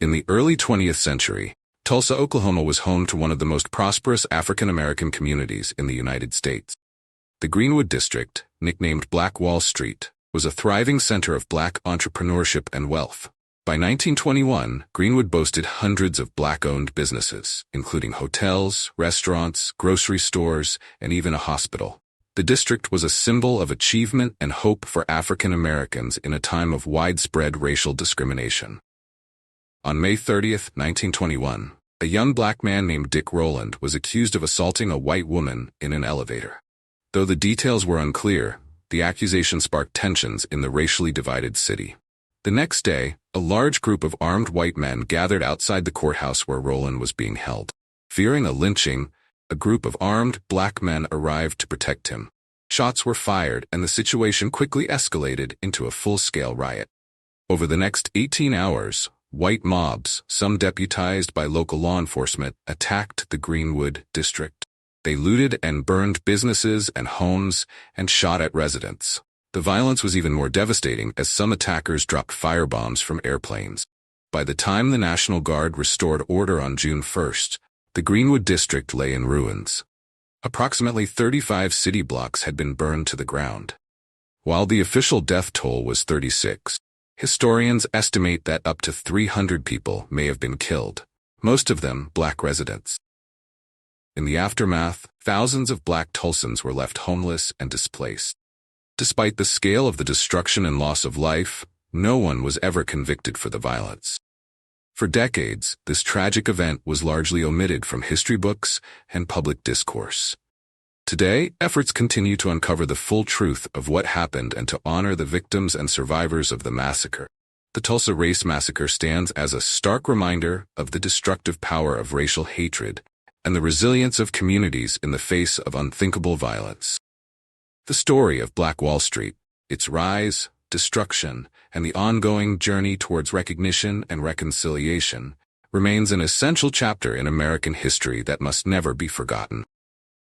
In the early 20th century, Tulsa, Oklahoma was home to one of the most prosperous African-American communities in the United States. The Greenwood District, nicknamed Black Wall Street, was a thriving center of black entrepreneurship and wealth. By 1921, Greenwood boasted hundreds of black-owned businesses, including hotels, restaurants, grocery stores, and even a hospital. The district was a symbol of achievement and hope for African Americans in a time of widespread racial discrimination. On May 30, 1921, a young black man named Dick Rowland was accused of assaulting a white woman in an elevator. Though the details were unclear, the accusation sparked tensions in the racially divided city. The next day, a large group of armed white men gathered outside the courthouse where Rowland was being held. Fearing a lynching, a group of armed black men arrived to protect him. Shots were fired, and the situation quickly escalated into a full-scale riot. Over the next 18 hours, white mobs, some deputized by local law enforcement, attacked the Greenwood District. They looted and burned businesses and homes and shot at residents. The violence was even more devastating as some attackers dropped firebombs from airplanes. By the time the National Guard restored order on June 1st, the Greenwood District lay in ruins. Approximately 35 city blocks had been burned to the ground. While the official death toll was 36, historians estimate that up to 300 people may have been killed, most of them black residents. In the aftermath, thousands of black Tulsans were left homeless and displaced. Despite the scale of the destruction and loss of life, no one was ever convicted for the violence. For decades, this tragic event was largely omitted from history books and public discourse. Today, efforts continue to uncover the full truth of what happened and to honor the victims and survivors of the massacre. The Tulsa Race Massacre stands as a stark reminder of the destructive power of racial hatred and the resilience of communities in the face of unthinkable violence. The story of Black Wall Street, its rise, destruction, and the ongoing journey towards recognition and reconciliation, remains an essential chapter in American history that must never be forgotten.